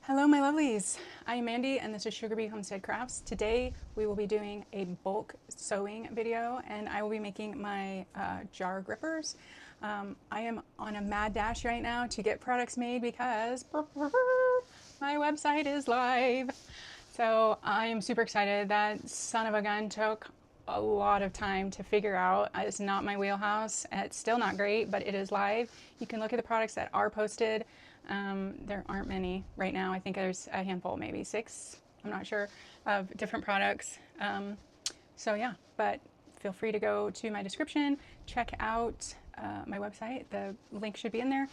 Hello my lovelies, I'm Mandy and this is Sugarbee Homestead Crafts. Today we will be doing a bulk sewing video and I will be making my jar grippers. I am on a mad dash right now to get products made because my website is live. So I am super excited. That son of a gun took a lot of time to figure out. It's not my wheelhouse. It's still not great, but it is live. You can look at the products that are posted. There aren't many right now. I think there's a handful, maybe 6, I'm not sure, of different products. So yeah, but feel free to go to my description, check out my website. The link should be in there.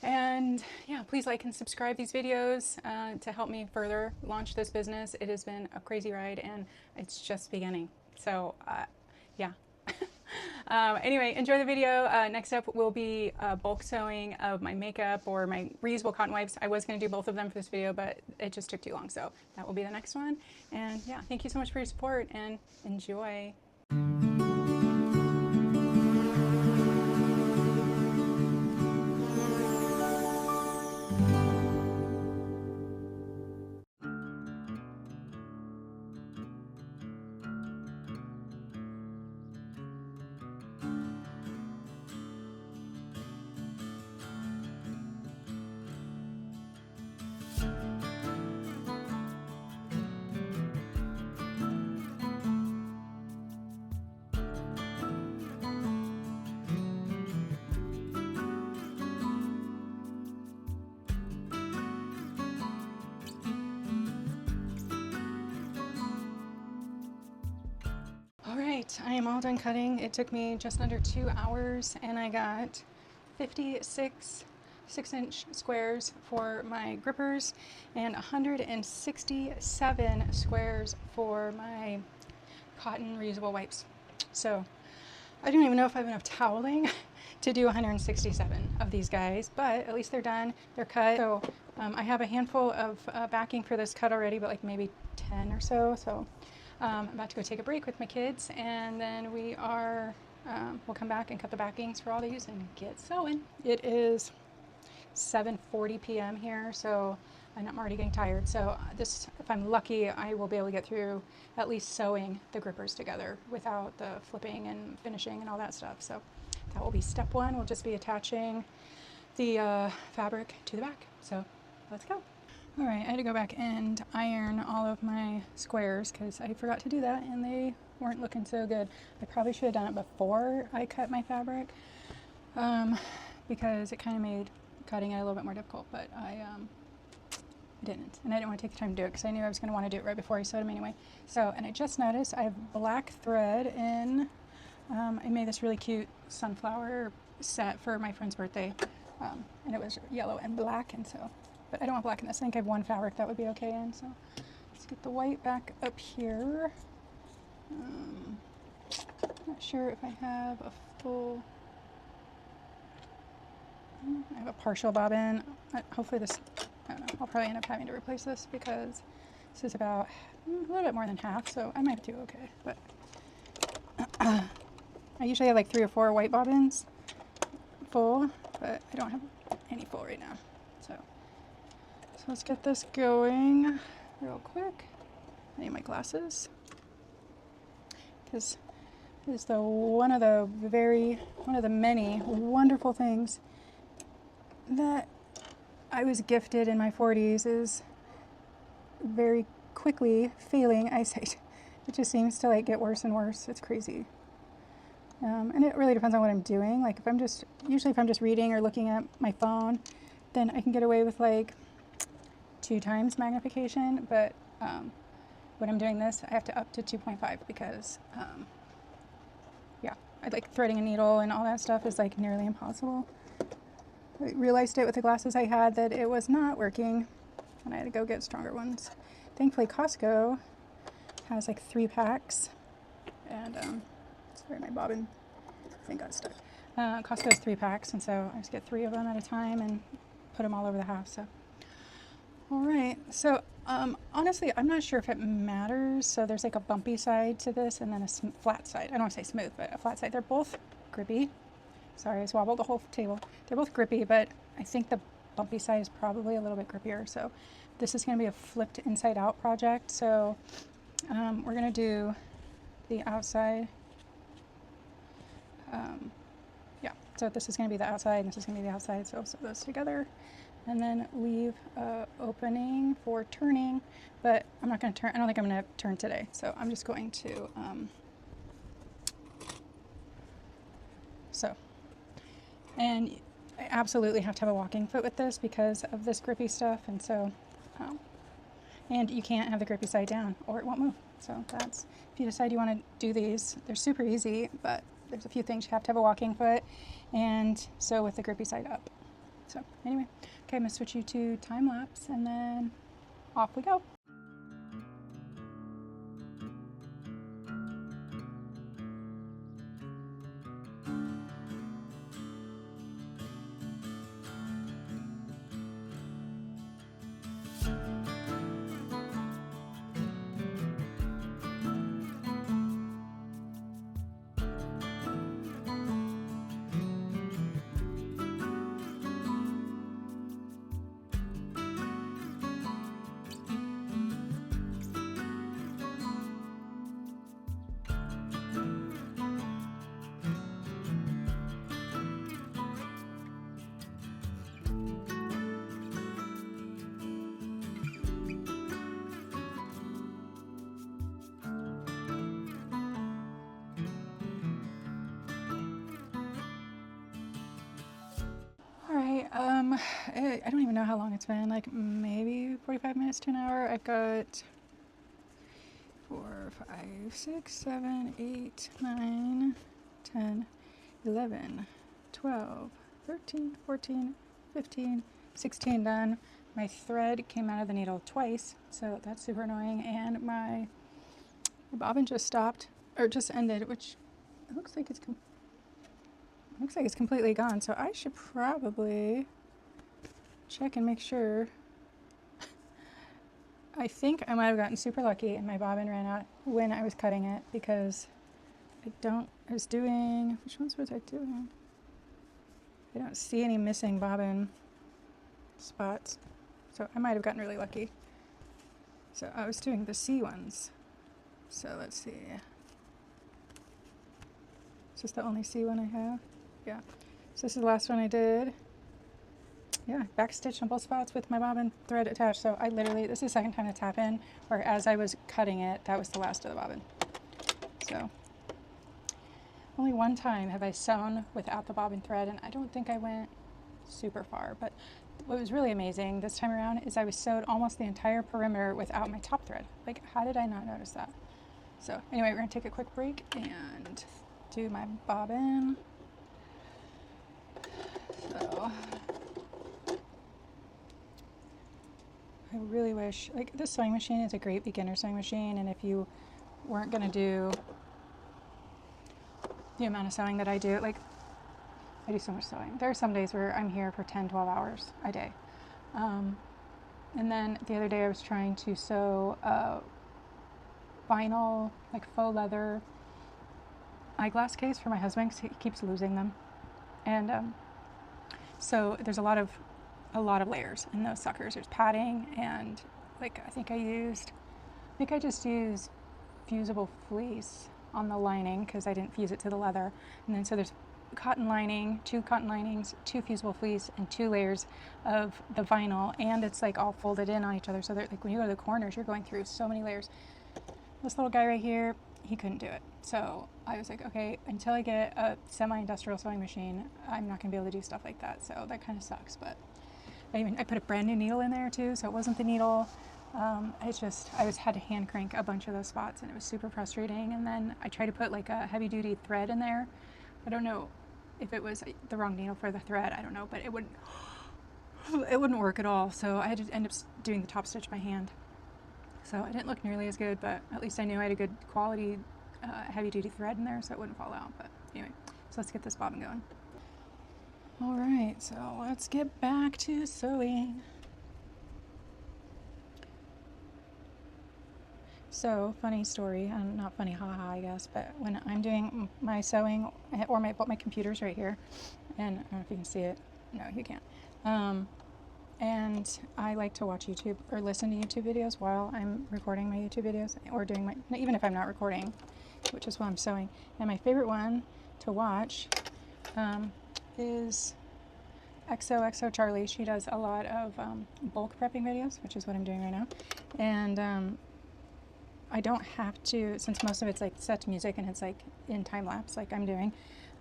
And yeah, please like and subscribe these videos to help me further launch this business. It has been a crazy ride and it's just beginning. So yeah. Anyway, enjoy the video. Next up will be bulk sewing of my makeup or my reusable cotton wipes. I was going to do both of them for this video, but it just took too long. So that will be the next one. And yeah, thank you so much for your support and enjoy. All right, I am all done cutting. It took me just under 2 hours and I got 56 6-inch squares for my grippers and 167 squares for my cotton reusable wipes. So I don't even know if I have enough toweling to do 167 of these guys, but at least they're done, they're cut. So I have a handful of backing for this cut already, but like maybe 10 or so. So I'm about to go take a break with my kids, and then we'll come back and cut the backings for all these and get sewing. It is 7:40 p.m. here, so I'm already getting tired. So this, if I'm lucky, I will be able to get through at least sewing the grippers together without the flipping and finishing and all that stuff. So that will be step one. We'll just be attaching the fabric to the back. So let's go. All right, I had to go back and iron all of my squares because I forgot to do that and they weren't looking so good. I probably should have done it before I cut my fabric because it kind of made cutting it a little bit more difficult, but I didn't. And I didn't want to take the time to do it because I knew I was going to want to do it right before I sewed them anyway. So, and I just noticed I have black thread in, I made this really cute sunflower set for my friend's birthday and it was yellow and black, and so but I don't want black in this. I think I have one fabric that would be okay in. So let's get the white back up here. Not sure if I have a full, I have a partial bobbin. Hopefully this, I don't know, I'll probably end up having to replace this because this is about a little bit more than half, so I might do okay. But I usually have like 3 or 4 white bobbins full, but I don't have any full right now. So let's get this going real quick. I need my glasses because it's one of the many wonderful things that I was gifted in my 40s is very quickly failing eyesight. It just seems to like get worse and worse. It's crazy. And it really depends on what I'm doing. Like usually if I'm just reading or looking at my phone, then I can get away with like 2 times magnification, but when I'm doing this, I have to up to 2.5 because, yeah, I like threading a needle and all that stuff is like nearly impossible. I realized it with the glasses I had that it was not working, and I had to go get stronger ones. Thankfully, Costco has like 3 packs, and sorry, my bobbin thing got stuck. Costco has 3 packs, and so I just get 3 of them at a time and put them all over the house. So. All right, so honestly, I'm not sure if it matters. So there's like a bumpy side to this and then a flat side. I don't want to say smooth, but a flat side. They're both grippy. Sorry, I swabbled the whole table. They're both grippy, but I think the bumpy side is probably a little bit grippier. So this is going to be a flipped inside out project. So we're going to do the outside. Yeah, so this is going to be the outside and this is going to be the outside. So I'll sew those together and then leave a opening for turning, but I'm not going to turn. I don't think I'm going to turn today. So I'm just going to sew. And I absolutely have to have a walking foot with this because of this grippy stuff. And so, and you can't have the grippy side down or it won't move. So that's, if you decide you want to do these, they're super easy, but there's a few things. You have to have a walking foot and sew with the grippy side up. So anyway, okay, I'm gonna switch you to time lapse and then off we go. I don't even know how long it's been, like maybe 45 minutes to an hour. I've got 4, 5, 6, 7, 8, 9, 10, 11, 12, 13, 14, 15, 16 done. My thread came out of the needle twice, so that's super annoying. And my bobbin just stopped, or just ended, which it looks like it's completely gone. So I should probably check and make sure. I think I might have gotten super lucky and my bobbin ran out when I was cutting it because I was doing, which ones was I doing? I don't see any missing bobbin spots. So I might have gotten really lucky. So I was doing the C ones. So let's see. Is this the only C one I have? Yeah. So this is the last one I did. Yeah, back stitch on both spots with my bobbin thread attached. So I literally, this is the second time it's happened, where as I was cutting it, that was the last of the bobbin. So only one time have I sewn without the bobbin thread, and I don't think I went super far. But what was really amazing this time around is I was sewed almost the entire perimeter without my top thread. Like, how did I not notice that? So anyway, we're gonna take a quick break and do my bobbin. So I really wish, like, this sewing machine is a great beginner sewing machine, and if you weren't gonna do the amount of sewing that I do, like, I do so much sewing. There are some days where I'm here for 10, 12 hours a day. And then the other day I was trying to sew a vinyl, like faux leather eyeglass case for my husband because he keeps losing them. And so there's a lot of layers in those suckers. There's padding and, like, I think I just used fusible fleece on the lining because I didn't fuse it to the leather. And then so there's cotton lining, 2 cotton linings, 2 fusible fleece, and 2 layers of the vinyl, and it's like all folded in on each other, so that, like, when you go to the corners, you're going through so many layers. This little guy right here, he couldn't do it. So I was like, okay, until I get a semi-industrial sewing machine, I'm not gonna be able to do stuff like that. So that kind of sucks. But I put a brand new needle in there too, so it wasn't the needle. I had to hand crank a bunch of those spots, and it was super frustrating. And then I tried to put like a heavy duty thread in there. I don't know if it was the wrong needle for the thread, I don't know, but it wouldn't work at all. So I had to end up doing the top stitch by hand. So it didn't look nearly as good, but at least I knew I had a good quality heavy duty thread in there, so it wouldn't fall out. But anyway, so let's get this bobbin going. All right, so let's get back to sewing. So, funny story, not funny, haha, I guess, but when I'm doing my sewing, or my computer's right here, and I don't know if you can see it. No, you can't. And I like to watch YouTube or listen to YouTube videos while I'm recording my YouTube videos or doing my, even if I'm not recording, which is while I'm sewing. And my favorite one to watch is XOXO Charlie. She does a lot of bulk prepping videos, which is what I'm doing right now. And I don't have to, since most of it's like set to music and it's like in time lapse like I'm doing,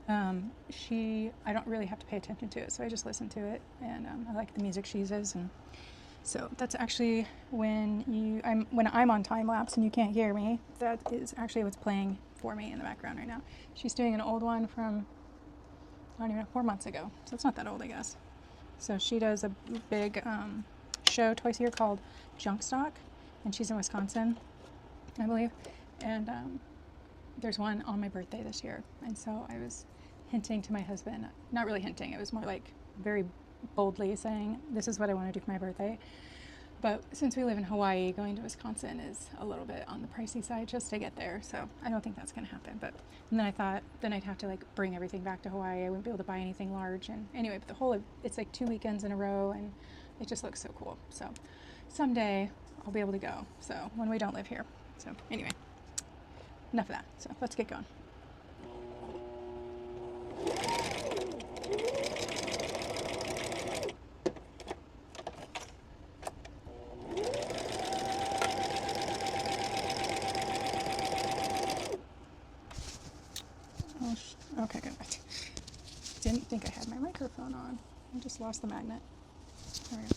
I don't really have to pay attention to it, so I just listen to it, and I like the music she uses. And so that's actually when I'm on time lapse and you can't hear me, that is actually what's playing for me in the background right now. She's doing an old one from, I don't even know, 4 months ago, so it's not that old, I guess. So she does a big show twice a year called Junk Stock, and she's in Wisconsin, I believe. And there's one on my birthday this year, and so I was hinting to my husband, not really hinting, it was more like very boldly saying, this is what I want to do for my birthday. But since we live in Hawaii, going to Wisconsin is a little bit on the pricey side just to get there, so I don't think that's going to happen. But and then I thought, then I'd have to like bring everything back to Hawaii. I wouldn't be able to buy anything large. And anyway, but it's like 2 weekends in a row, and it just looks so cool. So someday I'll be able to go, so when we don't live here. So anyway, enough of that. So let's get going. Okay, good. I didn't think I had my microphone on. I just lost the magnet. There we go.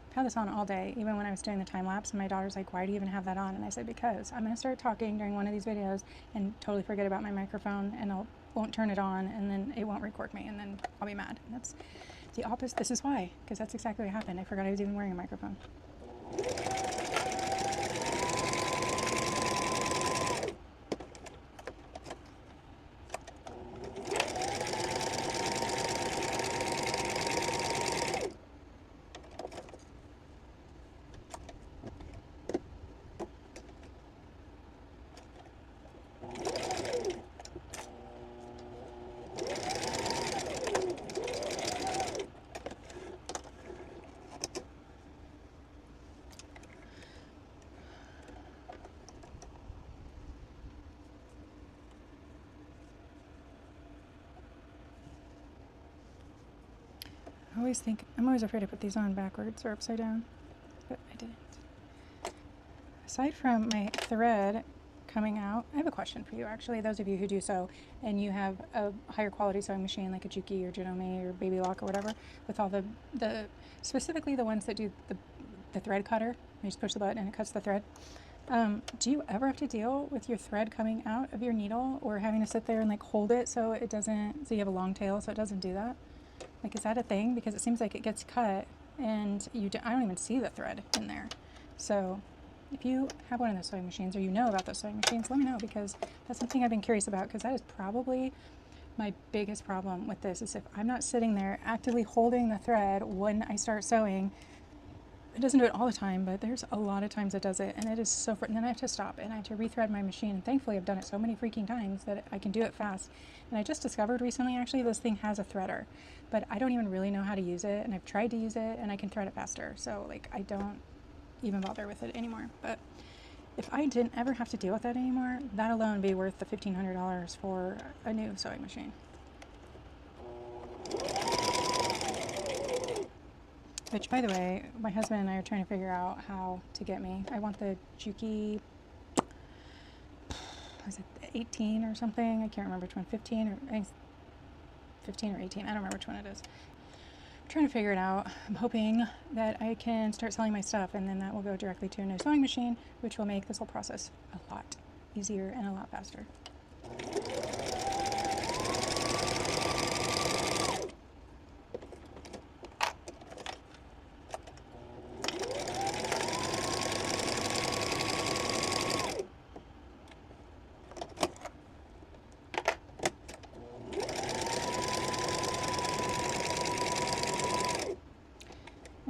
I've had this on all day, even when I was doing the time lapse, and my daughter's like, why do you even have that on? And I said, because I'm going to start talking during one of these videos and totally forget about my microphone, and won't turn it on, and then it won't record me, and then I'll be mad. And that's the opposite. This is why, because that's exactly what happened. I forgot I was even wearing a microphone. I'm always afraid to put these on backwards or upside down, but I didn't. Aside from my thread coming out, I have a question for you actually. Those of you who do sew and you have a higher quality sewing machine like a Juki or Janome or Baby Lock or whatever, with all the specifically the ones that do the thread cutter, you just push the button and it cuts the thread. Do you ever have to deal with your thread coming out of your needle, or having to sit there and like hold it so it doesn't, so you have a long tail so it doesn't do that? Like, is that a thing? Because it seems like it gets cut and I don't even see the thread in there. So if you have one of those sewing machines, or you know about those sewing machines, let me know, because that's something I've been curious about, because that is probably my biggest problem with this, is if I'm not sitting there actively holding the thread when I start sewing. It doesn't do it all the time, but there's a lot of times it does it, and it is so and then I have to stop and I have to rethread my machine, and thankfully I've done it so many freaking times that I can do it fast. And I just discovered recently actually this thing has a threader, but I don't even really know how to use it, and I've tried to use it and I can thread it faster, so like I don't even bother with it anymore. But if I didn't ever have to deal with that anymore, that alone would be worth the $1,500 for a new sewing machine. Which, by the way, my husband and I are trying to figure out how to get me. I want the Juki, was it 18 or something? I can't remember which one, 15 or 15 or 18. I don't remember which one it is. I'm trying to figure it out. I'm hoping that I can start selling my stuff, and then that will go directly to a new sewing machine, which will make this whole process a lot easier and a lot faster.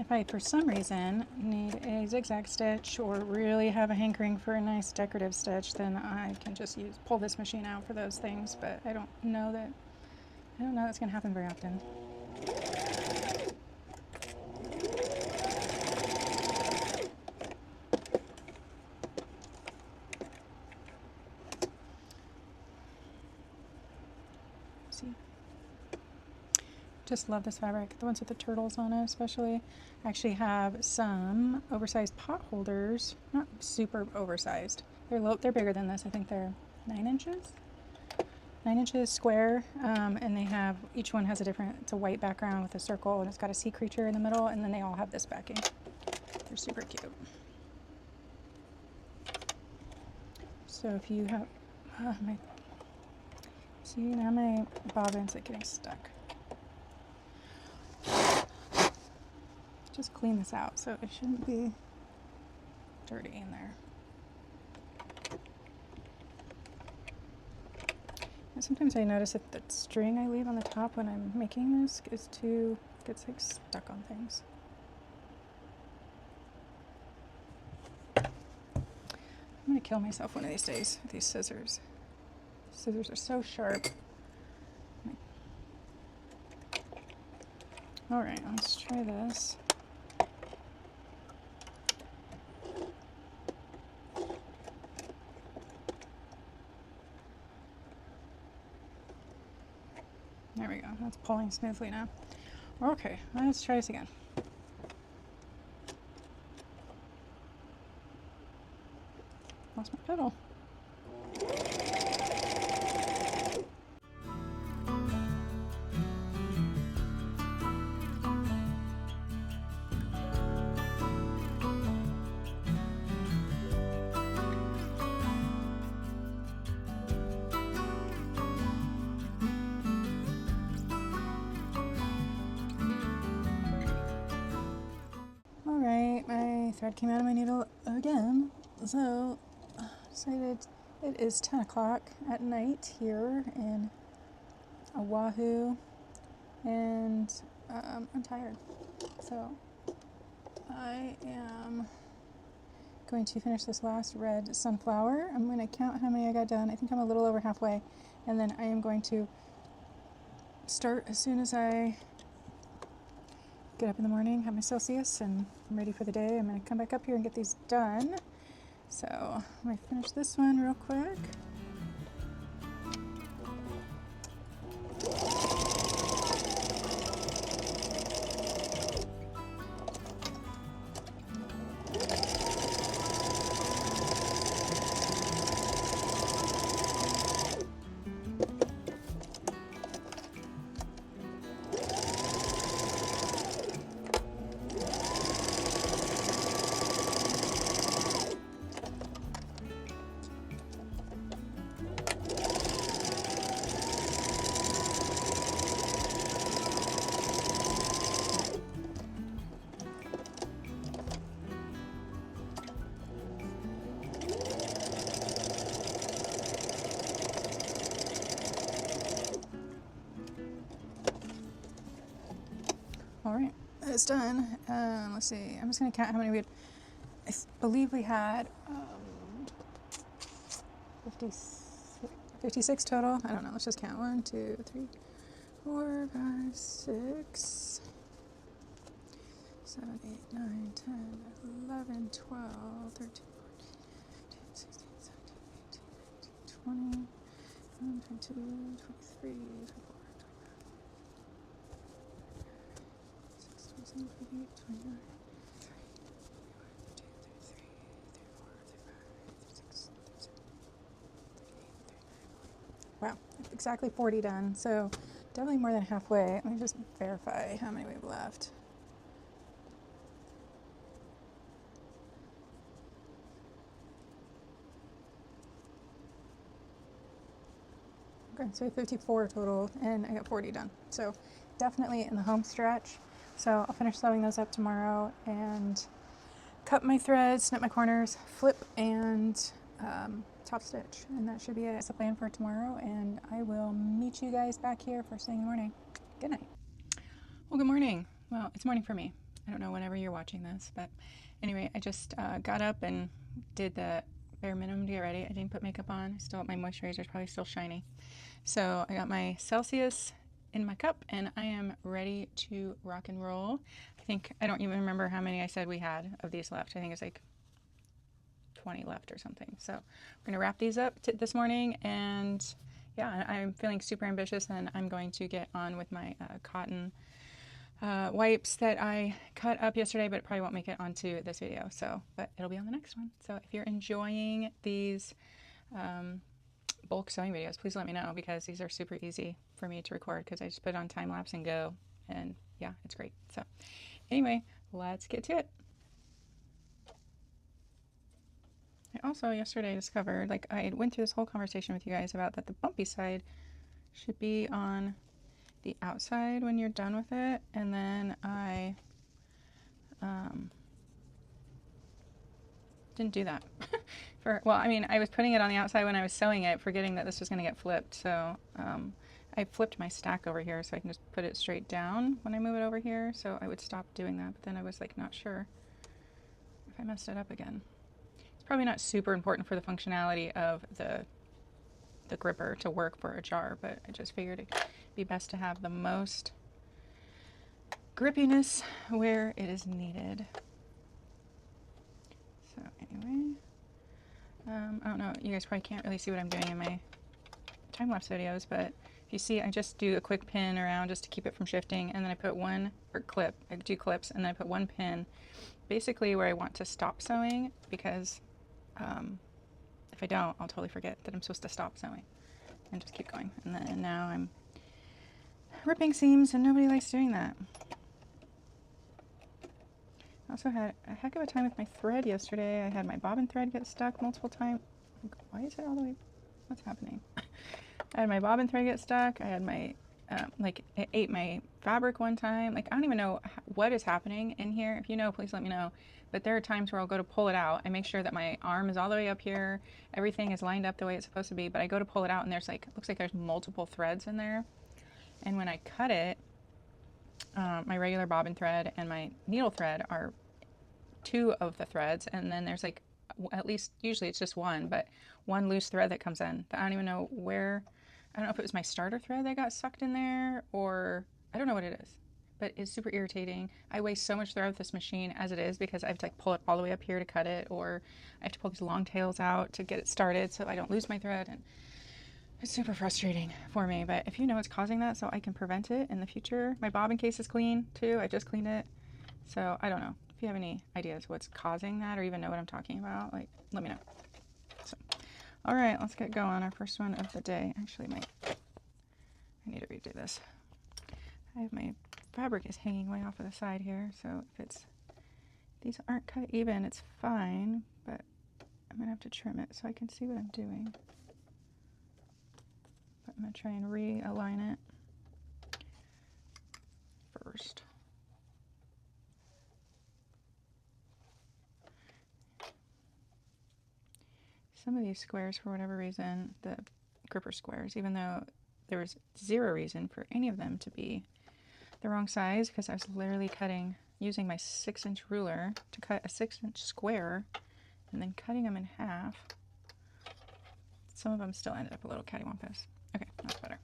if I, for some reason, need a zigzag stitch or really have a hankering for a nice decorative stitch, then I can just pull this machine out for those things. But I don't know that's going to happen very often. See? Just love this fabric. The ones with the turtles on it especially. I actually have some oversized pot holders. Not super oversized. They're bigger than this. I think they're 9 inches. 9 inches square, and they have, each one has it's a white background with a circle, and it's got a sea creature in the middle, and then they all have this backing. They're super cute. So if you have, see, now my bobbin's like getting stuck. Just clean this out so it shouldn't be dirty in there. And sometimes I notice that the string I leave on the top when I'm making this gets like stuck on things. I'm gonna kill myself one of these days with these scissors. Scissors are so sharp. All right, let's try this. There we go, that's pulling smoothly now. Okay, let's try this again. Lost my pedal. My thread came out of my needle again, so I decided it is 10 o'clock at night here in Oahu, and I'm tired, so I am going to finish this last red sunflower. I'm going to count how many I got done. I think I'm a little over halfway, and then I am going to start as soon as I get up in the morning, have my Celsius, and I'm ready for the day. I'm going to come back up here and get these done. So I'm going to finish this one real quick. All right, it's done. Let's see, I'm just gonna count how many we had. I believe we had 56 total. I don't know, let's just count. 1, 2, 3, 4, 5, 6, 7, 8, 9, 10, 11, 12, 13, 14, 15, 16, 17, 18, 19, 20, 22, 23, 24. 28, 29, 30, 34, 35, 36, 37, 38, 39. Wow, exactly 40 done. So definitely more than halfway. Let me just verify how many we have left. Okay, so 54 total, and I got 40 done. So definitely in the home stretch. So I'll finish sewing those up tomorrow and cut my threads, snip my corners, flip, and top stitch. And that should be it. That's the plan for tomorrow, and I will meet you guys back here first thing in the morning. Good night. Well, good morning. Well, it's morning for me. I don't know whenever you're watching this, but anyway, I just got up and did the bare minimum to get ready. I didn't put makeup on. My moisturizer is probably still shiny. So I got my Celsius in my cup and I am ready to rock and roll. I don't even remember how many I said we had of these left. I think it's like 20 left or something. So we're gonna wrap these up this morning, and yeah, I'm feeling super ambitious, and I'm going to get on with my cotton wipes that I cut up yesterday, but it probably won't make it onto this video. But it'll be on the next one. So if you're enjoying these bulk sewing videos, please let me know, because these are super easy for me to record because I just put it on time lapse and go, and yeah, it's great. So anyway, let's get to it. I also yesterday discovered, like, I went through this whole conversation with you guys about that the bumpy side should be on the outside when you're done with it, and then I didn't do that. I was putting it on the outside when I was sewing it, forgetting that this was going to get flipped. So I flipped my stack over here so I can just put it straight down when I move it over here. So I would stop doing that, but then I was like not sure if I messed it up again. It's probably not super important for the functionality of the gripper to work for a jar, but I just figured it'd be best to have the most grippiness where it is needed. So anyway, I don't know, you guys probably can't really see what I'm doing in my time-lapse videos, but if you see, I just do a quick pin around just to keep it from shifting, and then I put one clip, I do clips, and then I put one pin basically where I want to stop sewing, because if I don't, I'll totally forget that I'm supposed to stop sewing and just keep going. And then now I'm ripping seams, and nobody likes doing that. I also had a heck of a time with my thread yesterday. I had my bobbin thread get stuck multiple times. Why is it all the way? What's happening? I had my bobbin thread get stuck. I had my, it ate my fabric one time. Like, I don't even know what is happening in here. If you know, please let me know. But there are times where I'll go to pull it out. I make sure that my arm is all the way up here. Everything is lined up the way it's supposed to be. But I go to pull it out, and there's looks like there's multiple threads in there. And when I cut it, my regular bobbin thread and my needle thread are two of the threads, and then there's at least, usually it's just one, but one loose thread that comes in. I don't even know where. I don't know if it was my starter thread that got sucked in there, or I don't know what it is, but it's super irritating. I waste so much thread with this machine as it is, because I have to pull it all the way up here to cut it, or I have to pull these long tails out to get it started so I don't lose my thread, and it's super frustrating for me. But if you know what's causing that, so I can prevent it in the future. My bobbin case is clean too. I just cleaned it. So I don't know. If you have any ideas what's causing that, or even know what I'm talking about, let me know. So, all right, let's get going. Our first one of the day. Actually, I need to redo this. My fabric is hanging way off of the side here, so if these aren't cut even, it's fine, but I'm gonna have to trim it so I can see what I'm doing. But I'm gonna try and realign it first. Some of these squares, for whatever reason, the gripper squares, even though there was zero reason for any of them to be the wrong size, because I was literally using my 6-inch ruler to cut a 6-inch square and then cutting them in half. Some of them still ended up a little cattywampus. Okay, that's better.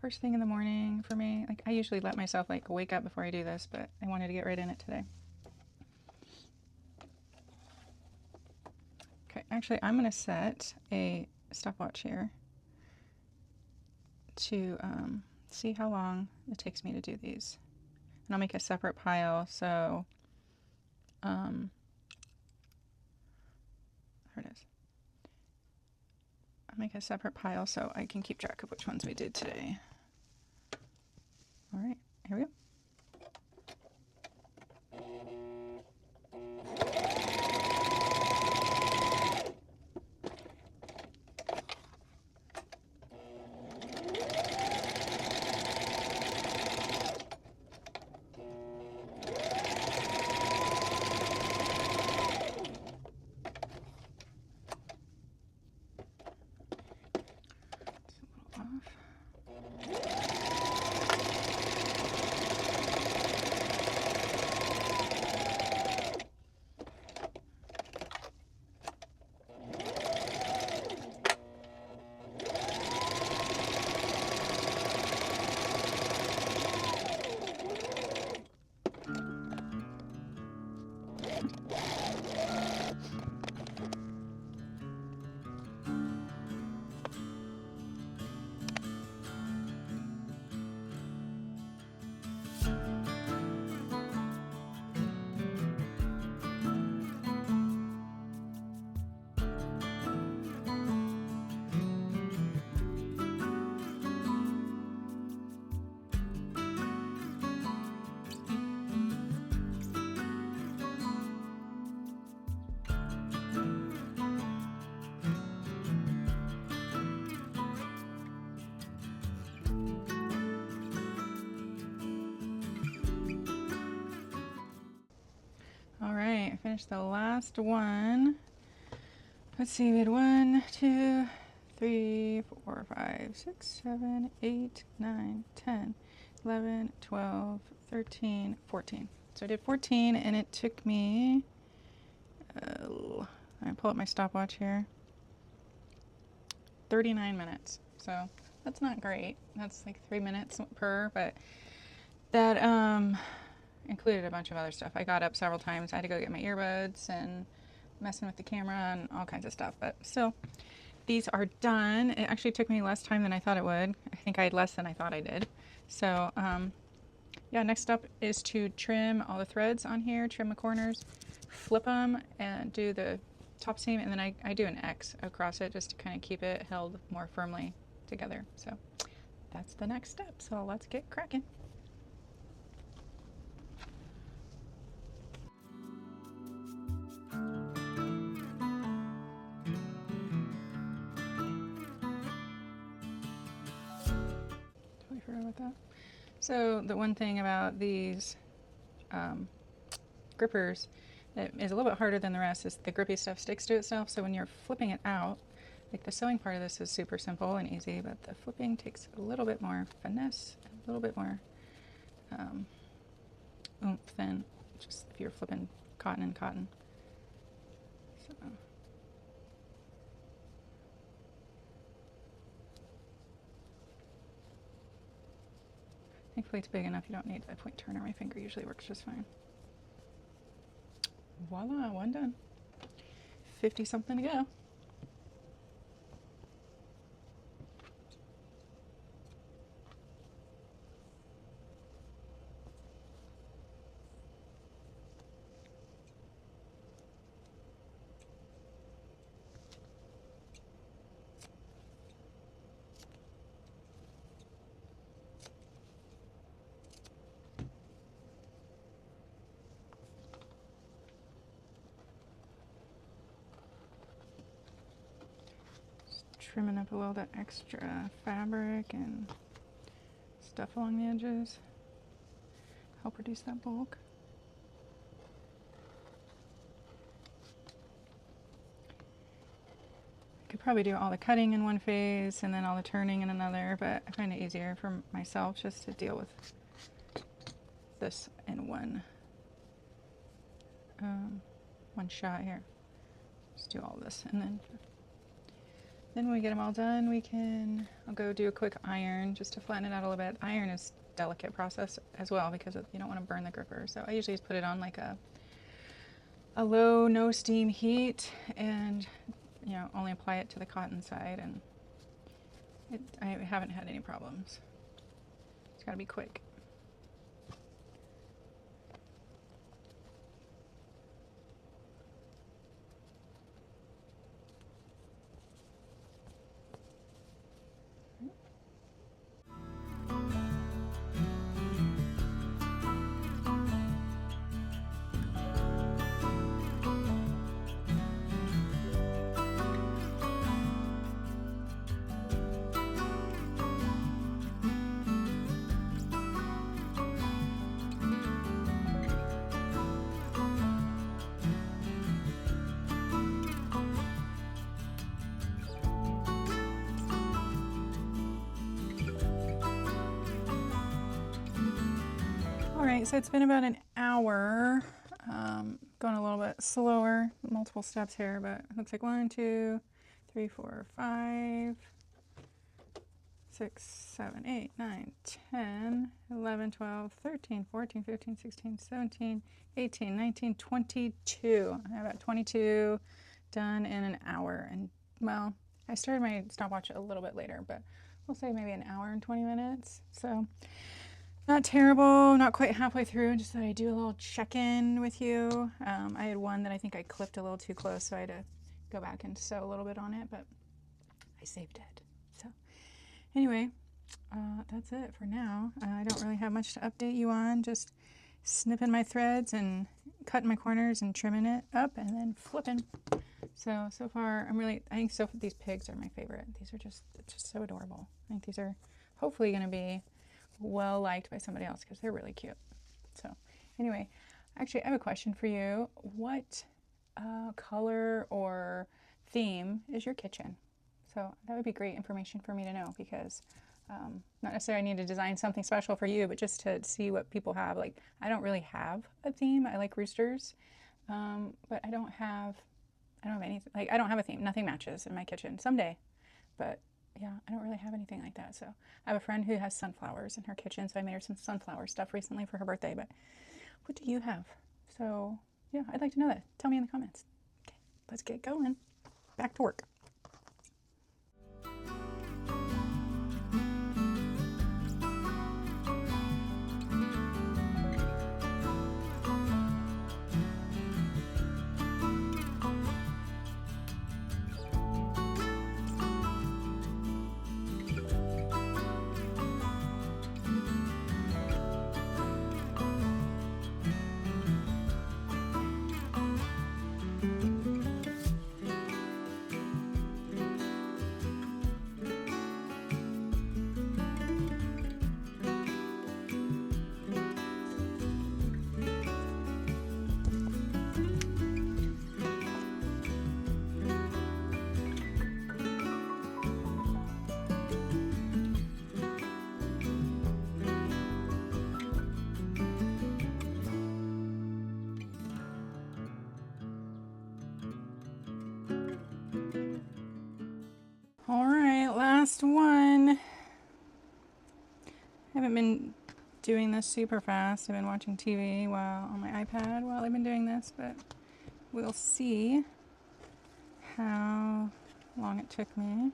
First thing in the morning for me. I usually let myself wake up before I do this, but I wanted to get right in it today. Okay, actually, I'm going to set a stopwatch here to see how long it takes me to do these. And I'll make a separate pile, so there it is. I'll make a separate pile so I can keep track of which ones we did today. All right, here we go. finish the last one. Let's see, we had 1, 2, 3, 4, 5, 6, 7, 8, 9, 10, 11, 12, 13, 14. So I did 14 and it took me, I pull up my stopwatch here, 39 minutes. So that's not great. That's like 3 minutes per, but that included a bunch of other stuff. I got up several times. I had to go get my earbuds and messing with the camera and all kinds of stuff, but still, these are done. It actually took me less time than I thought it would. I think I had less than I thought I did. So yeah, next up is to trim all the threads on here, trim the corners, flip them, and do the top seam, and then I do an X across it just to kind of keep it held more firmly together. So that's the next step. So let's get cracking. Totally forgot about that. So the one thing about these grippers that is a little bit harder than the rest is the grippy stuff sticks to itself. So when you're flipping it out, like the sewing part of this is super simple and easy, but the flipping takes a little bit more finesse, a little bit more oomph than just if you're flipping cotton and cotton. So. Thankfully it's big enough you don't need a point turner. My finger usually works just fine. Voila, one done. 50 something to go. Trimming up a little that extra fabric and stuff along the edges, help reduce that bulk. I could probably do all the cutting in one phase and then all the turning in another, but I find it easier for myself just to deal with this in one shot here. Just do all this, and then when we get them all done, I'll go do a quick iron just to flatten it out a little bit. Iron is a delicate process as well because you don't want to burn the gripper. So I usually just put it on like a low, no steam heat and only apply it to the cotton side, and I haven't had any problems. It's got to be quick. Alright, so it's been about an hour, going a little bit slower, multiple steps here, but it looks like 1, 2, 3, 4, 5, 6, 7, 8, 9, 10, 11, 12, 13, 14, 15, 16, 17, 18, 19, 22. I have about 22 done in an hour. And well, I started my stopwatch a little bit later, but we'll say maybe an hour and 20 minutes. So not terrible, not quite halfway through. Just thought I'd do a little check-in with you. I had one that I think I clipped a little too close, so I had to go back and sew a little bit on it, but I saved it. So anyway, that's it for now. I don't really have much to update you on, just snipping my threads and cutting my corners and trimming it up and then flipping. So far, I think these pigs are my favorite. These are it's just so adorable. I think these are hopefully going to be well liked by somebody else because they're really cute. So anyway, Actually, I have a question for you. What color or theme is your kitchen? So that would be great information for me to know, because not necessarily I need to design something special for you, but just to see what people have. Like, I don't really have a theme. I like roosters, but I don't have anything. Like, I don't have a theme. Nothing matches in my kitchen. Someday, but yeah, I don't really have anything like that. So I have a friend who has sunflowers in her kitchen, so I made her some sunflower stuff recently for her birthday. But what do you have? So yeah, I'd like to know that. Tell me in the comments. Okay, let's get going. Back to work. All right, last one. I haven't been doing this super fast. I've been watching TV on my iPad while I've been doing this, but we'll see how long it took me.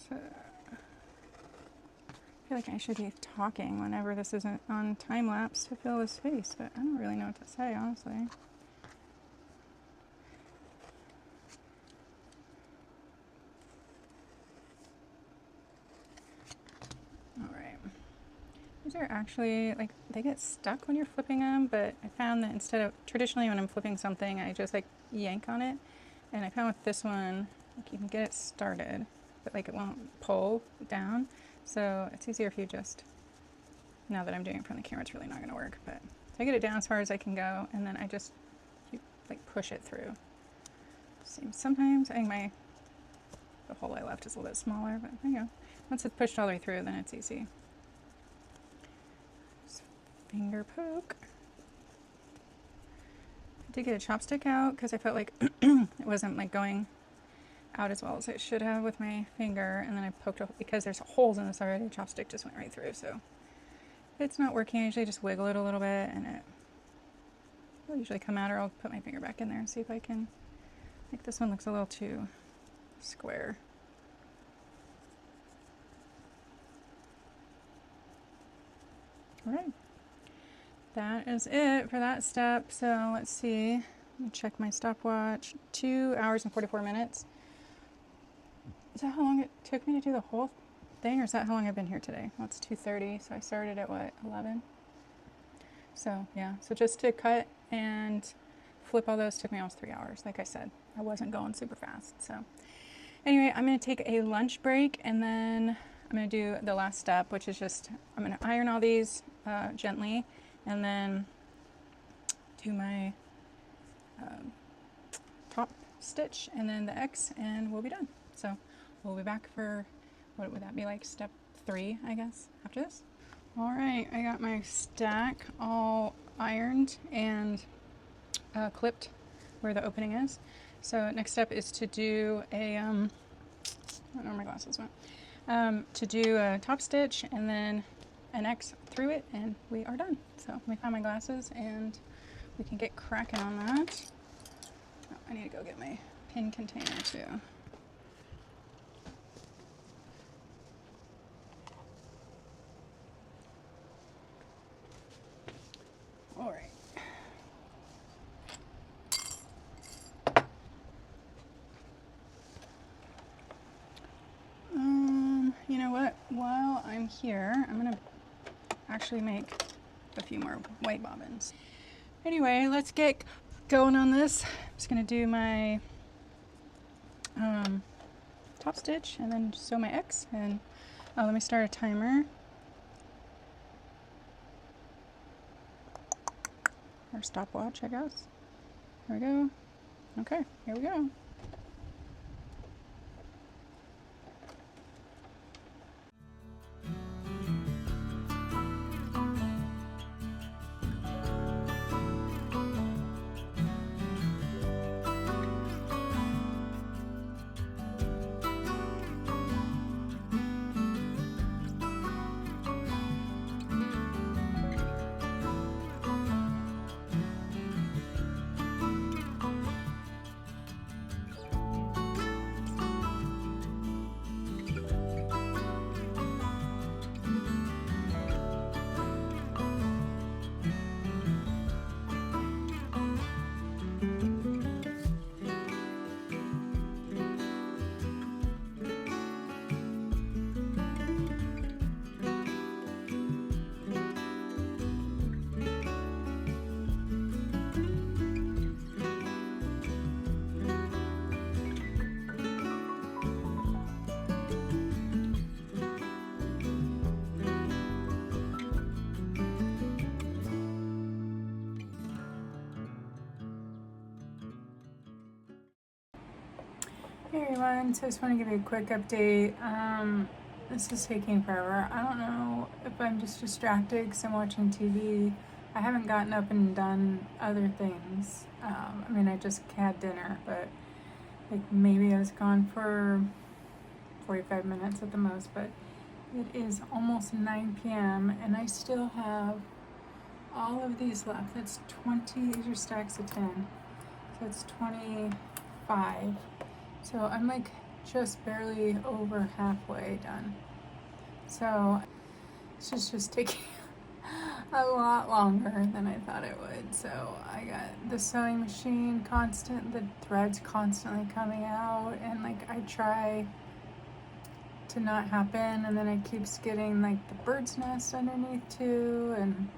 So I feel like I should be talking whenever this isn't on time lapse to fill the space, but I don't really know what to say, honestly. All right. These are actually, like, they get stuck when you're flipping them, but I found that instead of, traditionally when I'm flipping something, I just like yank on it. And I found with this one, like, you can get it started, but like it won't pull down. So it's easier if you just, now that I'm doing it from the camera, it's really not going to work, but so I get it down as far as I can go, and then I just like push it through. Seems sometimes, I think the hole I left is a little bit smaller, but there you go. Once it's pushed all the way through, then it's easy. Just finger poke. I did get a chopstick out because I felt like it wasn't like going out as well as it should have with my finger, and then I poked up because there's holes in this already. The chopstick just went right through, so if it's not working, I usually just wiggle it a little bit and it will usually come out, or I'll put my finger back in there and see if I can. I think this one looks a little too square. All right, that is it for that step. So let's see, let me check my stopwatch. 2 hours and 44 minutes. Is that how long it took me to do the whole thing, or is that how long I've been here today? Well, it's 2:30, so I started at what, 11? So yeah, so just to cut and flip all those took me almost 3 hours. Like I said, I wasn't going super fast. So anyway, I'm going to take a lunch break, and then I'm going to do the last step, which is just, I'm going to iron all these gently, and then do my top stitch and then the X, and we'll be done. So we'll be back for, what would that be, like step 3, I guess, after this. All right, I got my stack all ironed and clipped where the opening is. So next step is to do a, I don't know where my glasses went, to do a top stitch and then an X through it, and we are done. So let me find my glasses and we can get cracking on that. Oh, I need to go get my pin container too. All right. You know what? While I'm here, I'm gonna actually make a few more white bobbins. Anyway, let's get going on this. I'm just gonna do my top stitch and then sew my X. And let me start a timer. Or stopwatch, I guess. There we go. Okay, here we go. Hey everyone, so I just want to give you a quick update. This is taking forever. I don't know if I'm just distracted because I'm watching TV. I haven't gotten up and done other things. I mean, I just had dinner, but like maybe I was gone for 45 minutes at the most, but it is almost 9 p.m. and I still have all of these left. That's 20, these are stacks of 10, so it's 25. So I'm like just barely over halfway done. So it's just taking a lot longer than I thought it would. So I got the sewing machine the threads constantly coming out, and like I try to not happen, and then it keeps getting like the bird's nest underneath too, and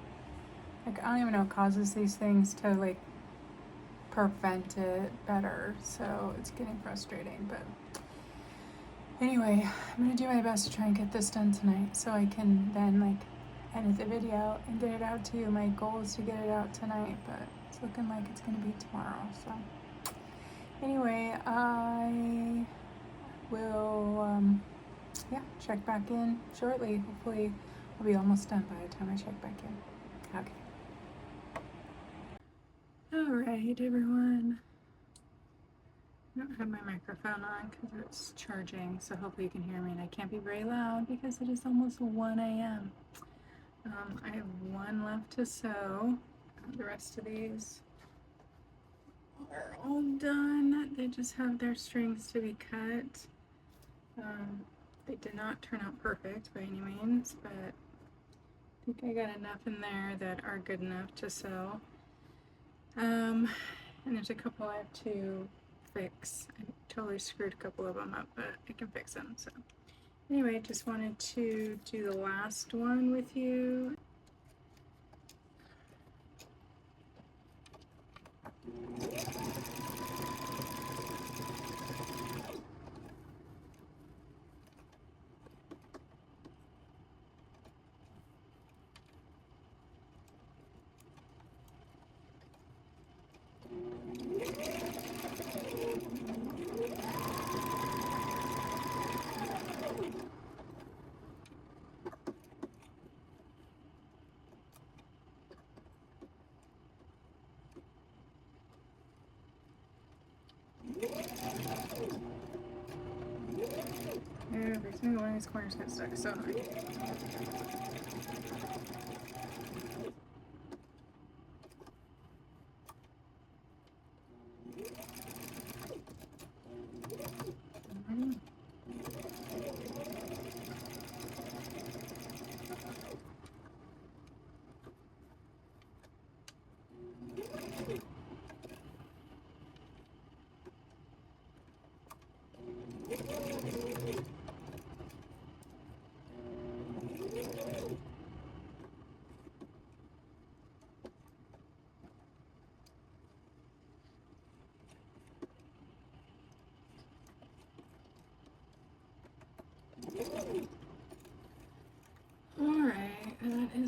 like I don't even know what causes these things to like prevent it better, so it's getting frustrating. But anyway, I'm gonna do my best to try and get this done tonight so I can then like edit the video and get it out to you. My goal is to get it out tonight, but it's looking like it's gonna be tomorrow. So anyway, I will check back in shortly. Hopefully I'll be almost done by the time I check back in. Okay. Alright everyone, I don't have my microphone on because it's charging, so hopefully you can hear me, and I can't be very loud because it is almost 1 a.m. I have one left to sew. The rest of these are all done. They just have their strings to be cut. They did not turn out perfect by any means, but I think I got enough in there that are good enough to sew. And there's a couple I have to fix. I totally screwed a couple of them up, but I can fix them. So anyway, just wanted to do the last one with you. Every single one of these corners got stuck, so annoying.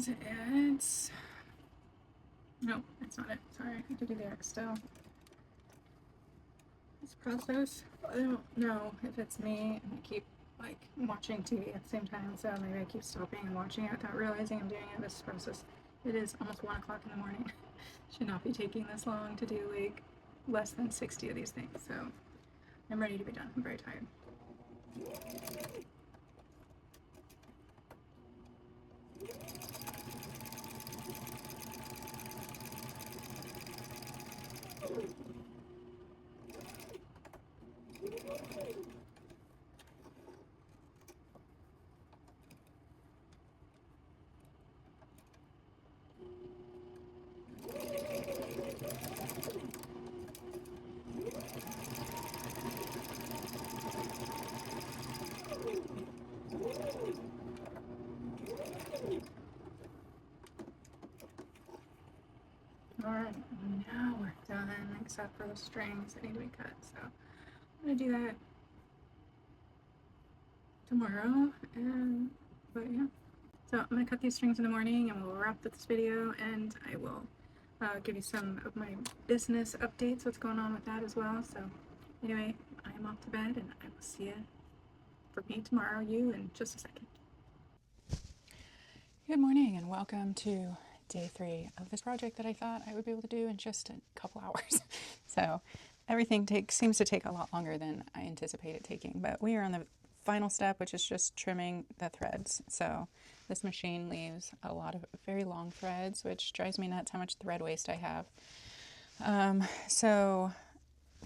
is it? No, it's not it. Sorry, I have to do the X still. This process, I don't know if it's me and I keep like watching TV at the same time, so maybe I keep stopping and watching it without realizing I'm doing it. This process, it is almost 1 o'clock in the morning. Should not be taking this long to do like less than 60 of these things, so I'm ready to be done. I'm very tired. Alright, now we're done, except for the strings that need to be cut, so I'm gonna do that tomorrow, but yeah. So I'm gonna cut these strings in the morning and we'll wrap this video, and I will give you some of my business updates, what's going on with that as well. So anyway, I am off to bed and I will see you for me tomorrow, you in just a second. Good morning and welcome to day 3 of this project that I thought I would be able to do in just a couple hours. So everything seems to take a lot longer than I anticipated taking, but we are on the final step, which is just trimming the threads. So this machine leaves a lot of very long threads, which drives me nuts how much thread waste I have. So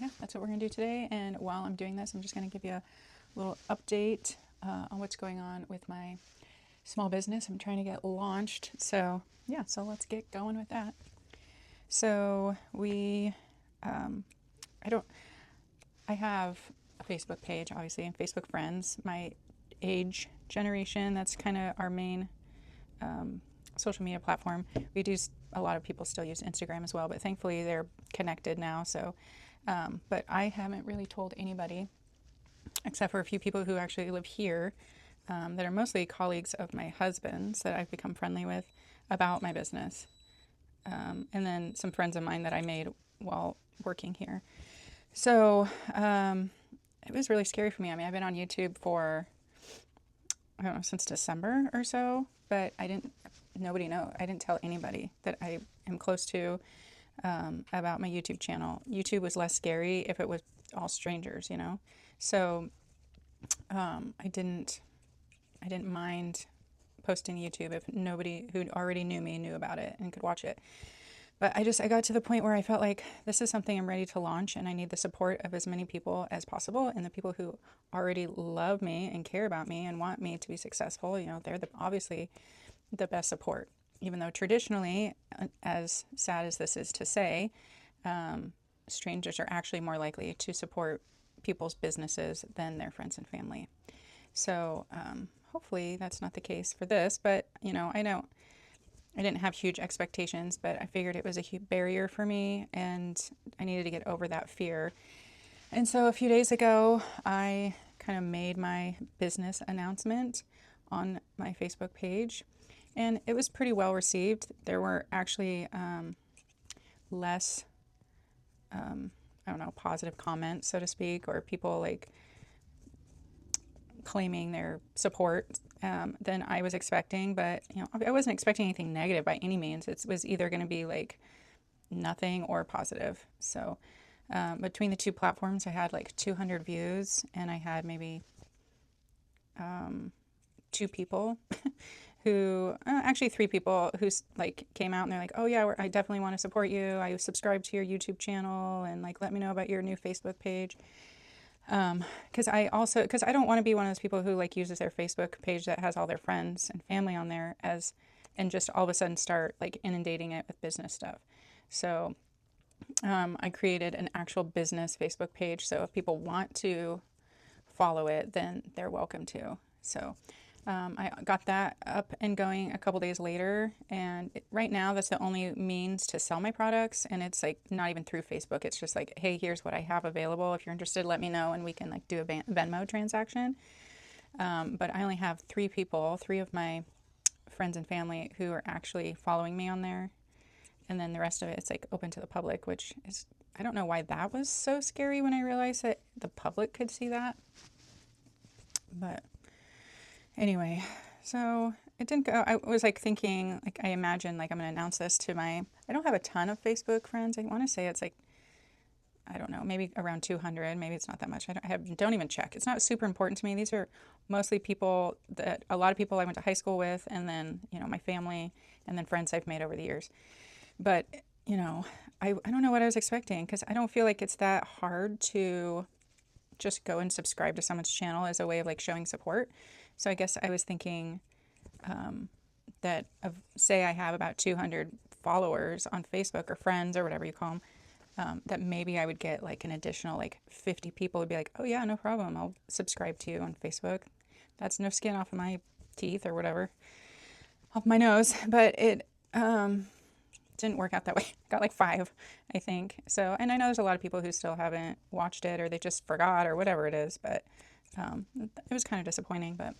yeah, that's what we're gonna do today. And while I'm doing this, I'm just gonna give you a little update on what's going on with my small business I'm trying to get launched. So yeah, so let's get going with that. So I have a Facebook page, obviously, and Facebook friends. My age generation, that's kind of our main social media platform. We do, a lot of people still use Instagram as well, but thankfully they're connected now. So, but I haven't really told anybody, except for a few people who actually live here, that are mostly colleagues of my husband's that I've become friendly with, about my business. And then some friends of mine that I made while working here. So it was really scary for me. I mean, I've been on YouTube for, I don't know, since December or so, but nobody knows. I didn't tell anybody that I am close to about my YouTube channel. YouTube was less scary if it was all strangers, you know? So I didn't mind posting YouTube if nobody who already knew me knew about it and could watch it. But I got to the point where I felt like this is something I'm ready to launch, and I need the support of as many people as possible. And the people who already love me and care about me and want me to be successful, you know, they're obviously the best support. Even though traditionally, as sad as this is to say, strangers are actually more likely to support people's businesses than their friends and family. So hopefully that's not the case for this, but you know, I didn't have huge expectations, but I figured it was a huge barrier for me and I needed to get over that fear. And so a few days ago, I kind of made my business announcement on my Facebook page, and it was pretty well received. There were actually less, I don't know, positive comments, so to speak, or people like claiming their support than I was expecting. But you know, I wasn't expecting anything negative by any means. It was either going to be like nothing or positive. So between the two platforms, I had like 200 views, and I had maybe 2 people who actually 3 people who like came out and they're like, oh yeah, I definitely want to support you. I subscribe to your YouTube channel, and like let me know about your new Facebook page. Because I don't want to be one of those people who like uses their Facebook page that has all their friends and family on there and just all of a sudden start like inundating it with business stuff. So I created an actual business Facebook page. So if people want to follow it, then they're welcome to. So I got that up and going a couple days later, and right now that's the only means to sell my products, and it's like not even through Facebook. It's just like, hey, here's what I have available. If you're interested, let me know, and we can like do a Venmo transaction. But I only have 3 people, 3 of my friends and family who are actually following me on there. And then the rest of it, it's like open to the public, which is, I don't know why that was so scary when I realized that the public could see that. But anyway, so it didn't go. I was like thinking, like, I imagine like I'm going to announce this to I don't have a ton of Facebook friends. I want to say it's like, I don't know, maybe around 200. Maybe it's not that much. Don't even check. It's not super important to me. These are mostly people that, a lot of people I went to high school with, and then, my family, and then friends I've made over the years. But, I don't know what I was expecting, because I don't feel like it's that hard to just go and subscribe to someone's channel as a way of like showing support. So I guess I was thinking that say I have about 200 followers on Facebook, or friends, or whatever you call them, that maybe I would get like an additional like 50 people would be like, oh yeah, no problem, I'll subscribe to you on Facebook. That's no skin off of my teeth or whatever, off my nose. But it didn't work out that way. Got like 5, I think. So, and I know there's a lot of people who still haven't watched it, or they just forgot, or whatever it is. But it was kind of disappointing, but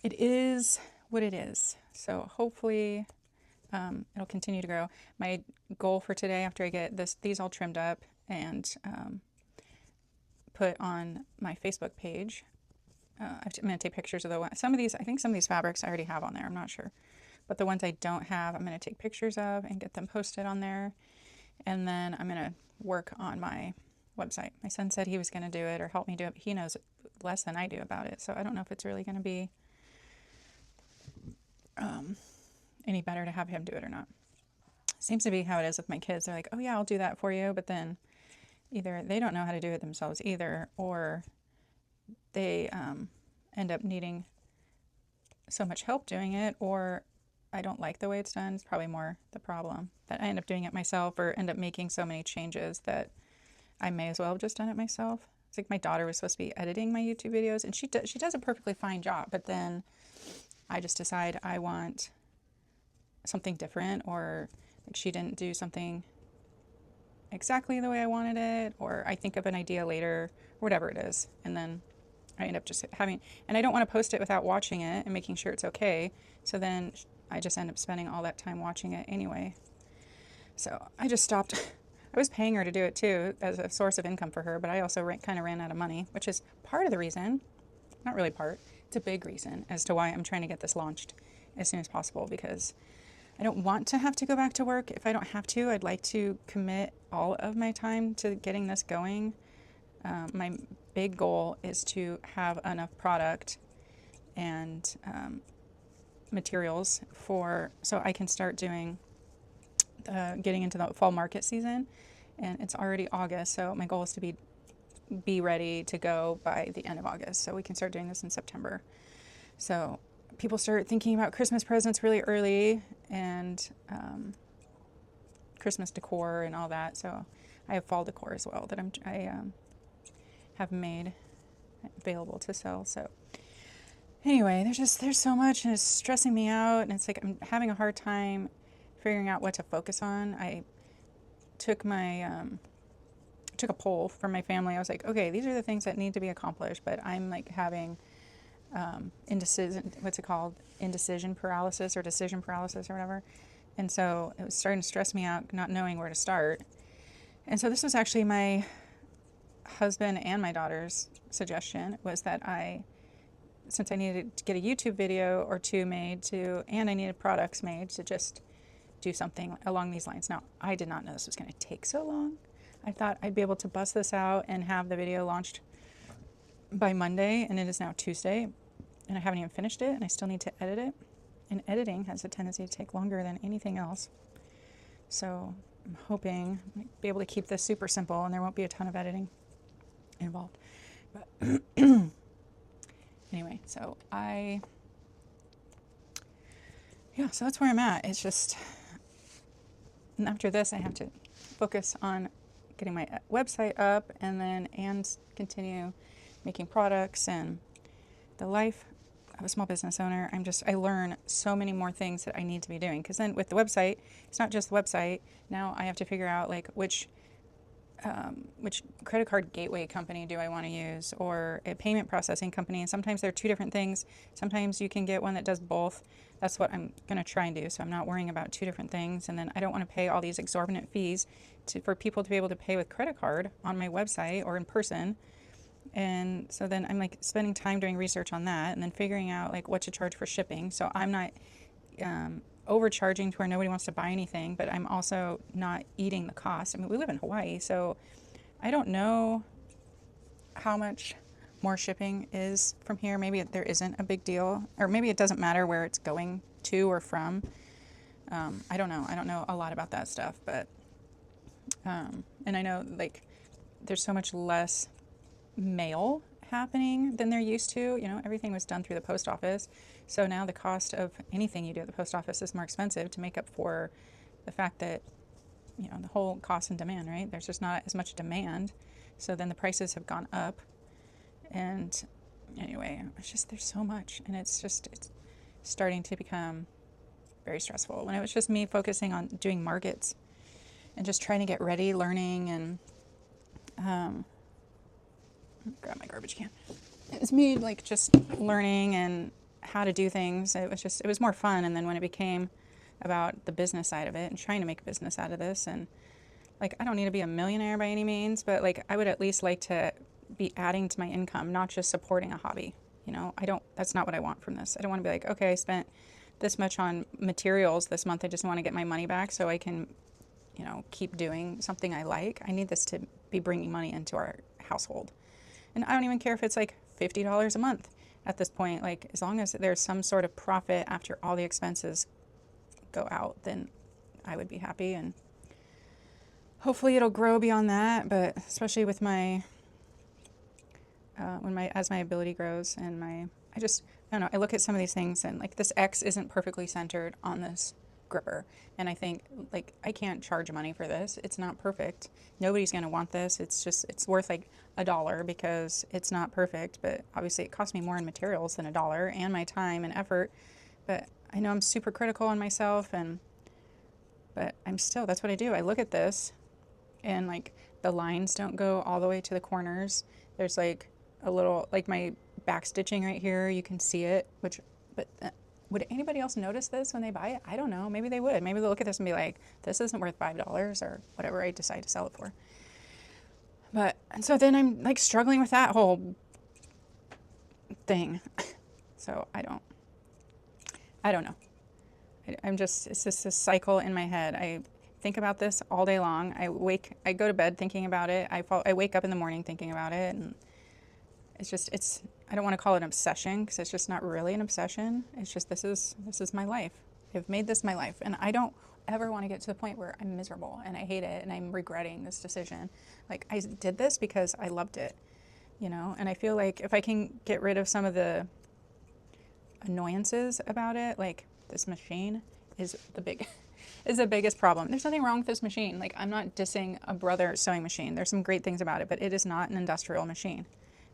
it is what it is. So hopefully it'll continue to grow. My goal for today, after I get these all trimmed up and put on my Facebook page, I'm going to take pictures of some of these. I think some of these fabrics I already have on there. I'm not sure. But the ones I don't have, I'm going to take pictures of and get them posted on there. And then I'm going to work on my website. My son said he was going to do it or help me do it, but he knows less than I do about it. So I don't know if it's really going to be any better to have him do it or not. Seems to be how it is with my kids. They're like, oh yeah, I'll do that for you. But then either they don't know how to do it themselves either, or they end up needing so much help doing it, or I don't like the way it's done. It's probably more the problem that I end up doing it myself, or end up making so many changes that I may as well have just done it myself. It's like my daughter was supposed to be editing my YouTube videos, and she does a perfectly fine job, but then I just decide I want something different, or like she didn't do something exactly the way I wanted it, or I think of an idea later, or whatever it is, and then I end up just having, and I don't want to post it without watching it and making sure it's okay. So then I just end up spending all that time watching it anyway. So I just stopped. I was paying her to do it too as a source of income for her, but I also kind of ran out of money, which is part of the reason, not really part, it's a big reason as to why I'm trying to get this launched as soon as possible, because I don't want to have to go back to work. If I don't have to, I'd like to commit all of my time to getting this going. My big goal is to have enough product and materials so I can start doing getting into the fall market season. And it's already August, so my goal is to be ready to go by the end of August, so we can start doing this in September. So people start thinking about Christmas presents really early, and Christmas decor and all that. So I have fall decor as well that I have made available to sell. So anyway, there's so much, and it's stressing me out, and it's like I'm having a hard time figuring out what to focus on. I took took a poll from my family. I was like, okay, these are the things that need to be accomplished, but I'm like having indecision paralysis, or decision paralysis, or whatever. And so it was starting to stress me out, not knowing where to start. And so this was actually my husband and my daughter's suggestion, was that since I needed to get a YouTube video or 2 made and I needed products made, to just do something along these lines. Now, I did not know this was going to take so long. I thought I'd be able to bust this out and have the video launched by Monday, and it is now Tuesday, and I haven't even finished it, and I still need to edit it. And editing has a tendency to take longer than anything else. So I'm hoping I'll be able to keep this super simple, and there won't be a ton of editing involved. But anyway, so so that's where I'm at. It's just, and after this, I have to focus on getting my website up, and continue making products, and the life of a small business owner. I learn so many more things that I need to be doing, because then with the website, it's not just the website. Now I have to figure out like which which credit card gateway company do I want to use, or a payment processing company. And sometimes they're two different things. Sometimes you can get one that does both. That's what I'm going to try and do. So I'm not worrying about two different things. And then I don't want to pay all these exorbitant fees for people to be able to pay with credit card on my website or in person. And so then I'm like spending time doing research on that and then figuring out like what to charge for shipping. So I'm not overcharging to where nobody wants to buy anything, but I'm also not eating the cost. I mean, we live in Hawaii, so I don't know how much more shipping is from here. Maybe there isn't a big deal, or maybe it doesn't matter where it's going to or from. I don't know. I don't know a lot about that stuff, but and I know like there's so much less mail happening than there used to. You know, everything was done through the post office. So now the cost of anything you do at the post office is more expensive to make up for the fact that, you know, the whole cost and demand, right? There's just not as much demand. So then the prices have gone up. And anyway, it's just, there's so much. And it's starting to become very stressful. When it was just me focusing on doing markets and just trying to get ready, learning, and grab my garbage can. It was me like just learning and how to do things. It was more fun. And then when it became about the business side of it and trying to make business out of this, and like, I don't need to be a millionaire by any means, but like, I would at least like to be adding to my income, not just supporting a hobby. You know, that's not what I want from this. I don't want to be like, okay, I spent this much on materials this month. I just want to get my money back so I can, you know, keep doing something I like. I need this to be bringing money into our household. And I don't even care if it's like $50 a month at this point. Like, as long as there's some sort of profit after all the expenses go out, then I would be happy. And hopefully it'll grow beyond that. But especially with my, as my ability grows and I don't know, I look at some of these things and like this X isn't perfectly centered on this gripper. And I think like, I can't charge money for this. It's not perfect. Nobody's going to want this. It's worth like $1 because it's not perfect, but obviously it cost me more in materials than $1 and my time and effort. But I know I'm super critical on myself but I'm still, that's what I do. I look at this and like the lines don't go all the way to the corners. There's like a little, like my back stitching right here, you can see it, but would anybody else notice this when they buy it? I don't know. Maybe they would. Maybe they'll look at this and be like, this isn't worth $5 or whatever I decide to sell it for. And so then I'm like struggling with that whole thing. So I don't know. It's just a cycle in my head. I think about this all day long. I go to bed thinking about it. I wake up in the morning thinking about it. And I don't want to call it an obsession because it's just not really an obsession. It's just, this is my life. I've made this my life. And I don't ever want to get to the point where I'm miserable and I hate it and I'm regretting this decision. Like, I did this because I loved it, you know? And I feel like if I can get rid of some of the annoyances about it, like this machine is the biggest problem. There's nothing wrong with this machine. Like, I'm not dissing a Brother sewing machine. There's some great things about it, but it is not an industrial machine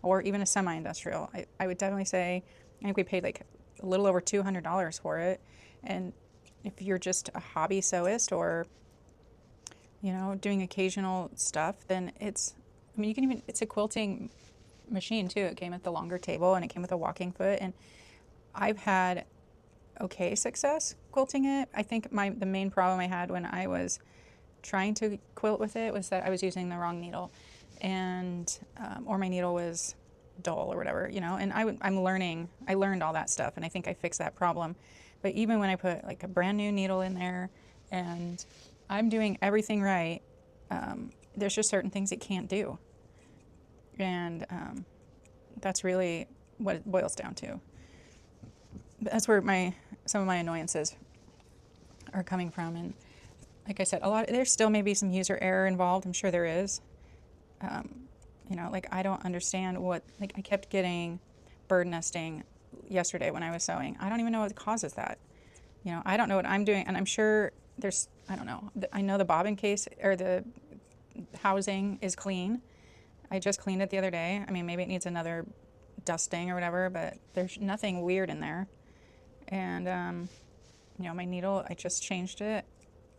or even a semi-industrial. I would definitely say, I think we paid like a little over $200 for it. And if you're just a hobby sewist or, you know, doing occasional stuff, then it's a quilting machine too. It came with the longer table and it came with a walking foot. And I've had okay success quilting it. I think the main problem I had when I was trying to quilt with it was that I was using the wrong needle, and or my needle was dull or whatever, you know. And I learned all that stuff, and I think I fixed that problem. But even when I put like a brand new needle in there and I'm doing everything right, there's just certain things it can't do. And that's really what it boils down to. But that's where some of my annoyances are coming from. And like I said, there's still maybe some user error involved. I'm sure there is. You know, like, I don't understand I kept getting bird nesting yesterday when I was sewing. I don't even know what causes that. You know, I don't know what I'm doing. And I'm sure I don't know. I know the bobbin case or the housing is clean. I just cleaned it the other day. I mean, maybe it needs another dusting or whatever, but there's nothing weird in there. And, you know, my needle, I just changed it.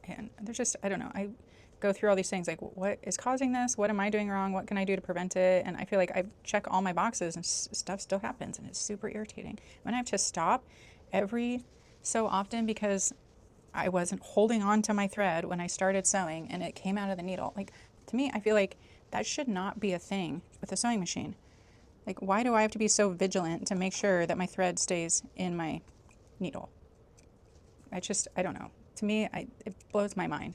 And there's just, I don't know. go through all these things like, what is causing this? What am I doing wrong? What can I do to prevent it? And I feel like I check all my boxes and stuff still happens, and it's super irritating. When I have to stop every so often because I wasn't holding on to my thread when I started sewing and it came out of the needle. Like, to me, I feel like that should not be a thing with a sewing machine. Like, why do I have to be so vigilant to make sure that my thread stays in my needle? I don't know. To me, it blows my mind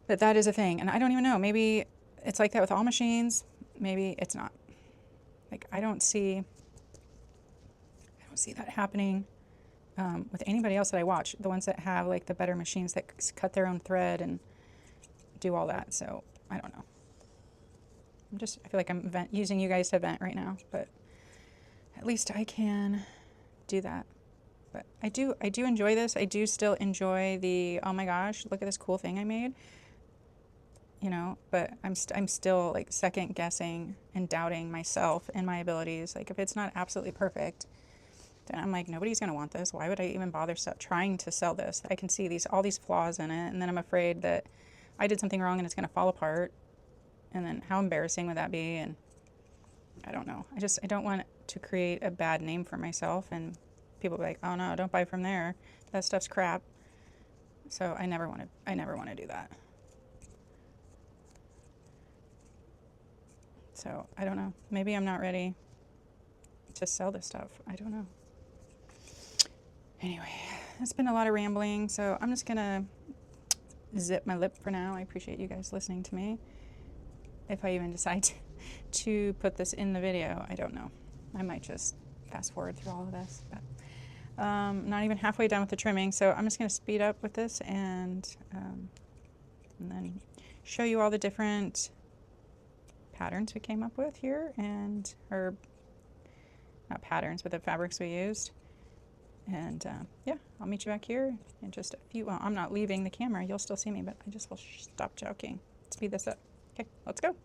that that is a thing. And I don't even know. Maybe it's like that with all machines. Maybe it's not. Like, I don't see that happening with anybody else that I watch. The ones that have like the better machines that cut their own thread and do all that. So I don't know. I feel like I'm using you guys to vent right now, but at least I can do that. But I do enjoy this. I do still enjoy the, oh my gosh, look at this cool thing I made. You know, but I'm still like second guessing and doubting myself and my abilities. Like, if it's not absolutely perfect, then I'm like, nobody's going to want this. Why would I even bother trying to sell this? I can see all these flaws in it, and then I'm afraid that I did something wrong and it's going to fall apart. And then how embarrassing would that be? And I don't know. I don't want to create a bad name for myself, and people be like, oh no, don't buy from there. That stuff's crap. So I never want to do that. So I don't know. Maybe I'm not ready to sell this stuff. I don't know. Anyway, it's been a lot of rambling, so I'm just going to zip my lip for now. I appreciate you guys listening to me. If I even decide to put this in the video, I don't know. I might just fast forward through all of this. But not even halfway done with the trimming, so I'm just going to speed up with this and then show you all the different patterns we came up with here, or not patterns, but the fabrics we used. And yeah, I'll meet you back here in just a few. Well, I'm not leaving the camera. You'll still see me, but I just will stop joking. Speed this up. Okay, let's go.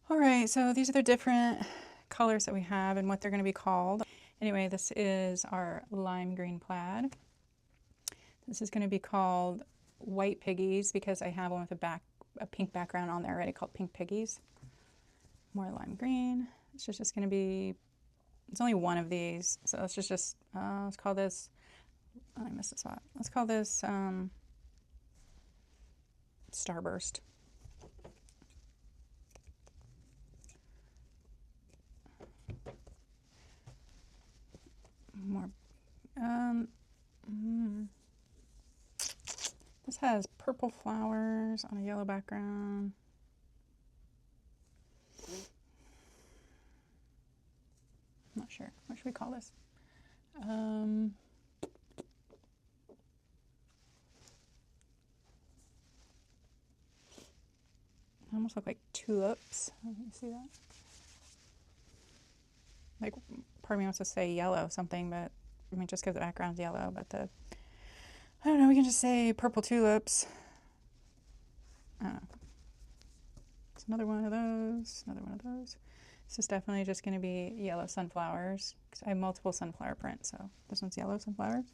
All right, so these are the different colors that we have and what they're going to be called. Anyway, this is our lime green plaid. This is going to be called White Piggies because I have one with a pink background on there already called Pink Piggies. More lime green. It's just going to be, it's only one of these, so let's let's call this, oh, I missed a spot. Let's call this Starburst. More, this has purple flowers on a yellow background. I'm not sure. What should we call this? Almost look like tulips. You see that? Like, part of me wants to say yellow something, but I mean, just because the background's yellow, but I don't know, we can just say purple tulips. I don't know. There's another one of those, another one of those. This is definitely just going to be yellow sunflowers because I have multiple sunflower prints. So this one's yellow sunflowers.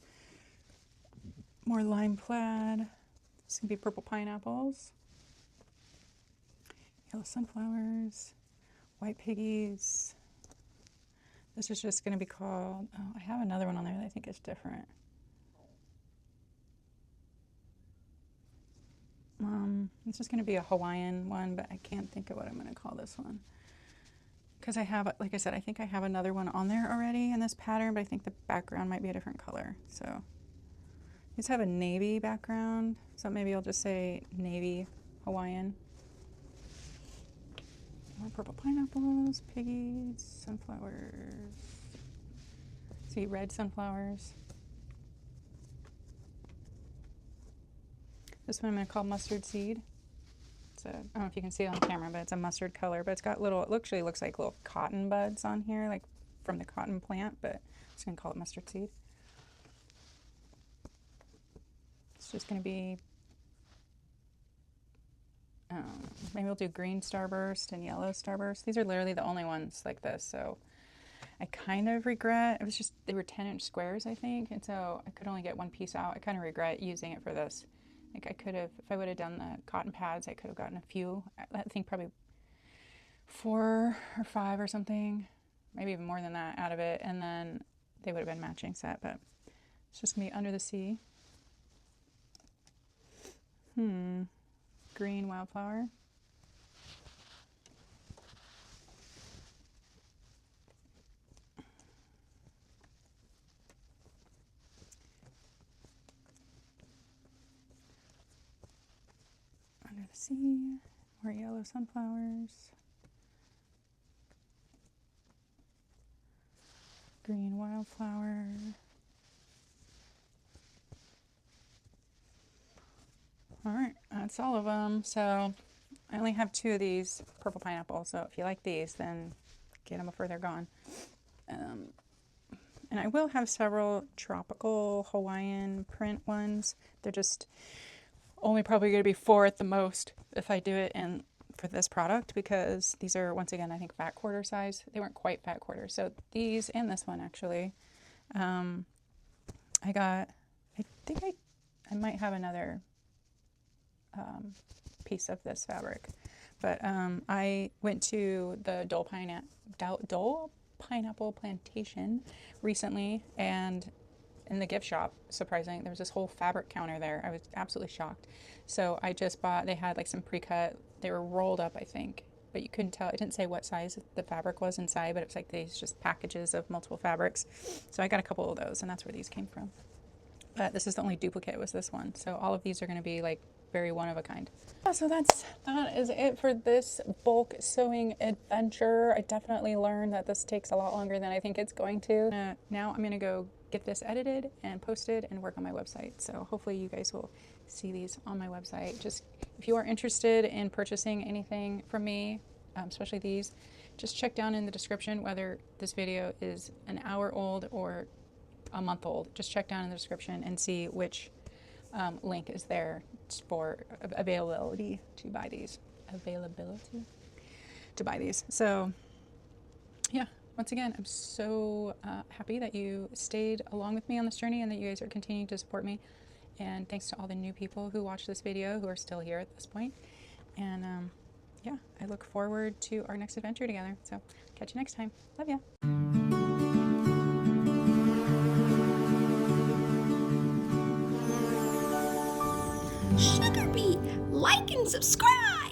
More lime plaid. This is going to be purple pineapples. Yellow sunflowers. White piggies. This is just going to be called, oh, I have another one on there that I think is different. This is going to be a Hawaiian one, but I can't think of what I'm going to call this one. Because I have, like I said, I think I have another one on there already in this pattern, but I think the background might be a different color. So these have a navy background, so maybe I'll just say navy Hawaiian. More purple pineapples, piggies, sunflowers. See, red sunflowers. This one I'm going to call mustard seed. It's a, I don't know if you can see it on camera, but it's a mustard color. But it's got little, it actually looks like little cotton buds on here, like from the cotton plant, but I'm just going to call it mustard seed. It's just going to be, maybe we'll do green starburst and yellow starburst. These are literally the only ones like this, so I kind of regret, it was just, they were 10-inch squares, I think, and so I could only get one piece out. I kind of regret using it for this. Like I could have, if I would have done the cotton pads, I could have gotten a few, I think probably 4 or 5 or something, maybe even more than that out of it, and then they would have been matching set, but it's just going to be under the sea. Green wildflower. Under the sea, more yellow sunflowers. Green wildflower. All right, that's all of them. So I only have 2 of these purple pineapple. So if you like these, then get them before they're gone. And I will have several tropical Hawaiian print ones. They're just only probably going to be 4 at the most if I do it in for this product, because these are, once again, I think fat quarter size. They weren't quite fat quarter. So these and this one actually, I got, I think I might have another piece of this fabric, but I went to the Dole Pineapple Plantation recently, and in the gift shop, surprisingly, there was this whole fabric counter there. I was absolutely shocked. So I just bought, they had like some pre-cut, they were rolled up, I think, but you couldn't tell, it didn't say what size the fabric was inside, but it was like these just packages of multiple fabrics. So I got a couple of those, and that's where these came from. But this is the only duplicate, was this one. So all of these are going to be like very one of a kind. So that is it for this bulk sewing adventure. I definitely learned that this takes a lot longer than I think it's going to. Now I'm going to go get this edited and posted and work on my website. So hopefully you guys will see these on my website. Just if you are interested in purchasing anything from me, especially these, just check down in the description whether this video is an hour old or a month old. Just check down in the description and see which link is there for availability to buy these. So yeah, once again, I'm so happy that you stayed along with me on this journey and that you guys are continuing to support me. And thanks to all the new people who watched this video who are still here at this point. And yeah, I look forward to our next adventure together. So catch you next time. Love ya. Sugarbee, like and subscribe!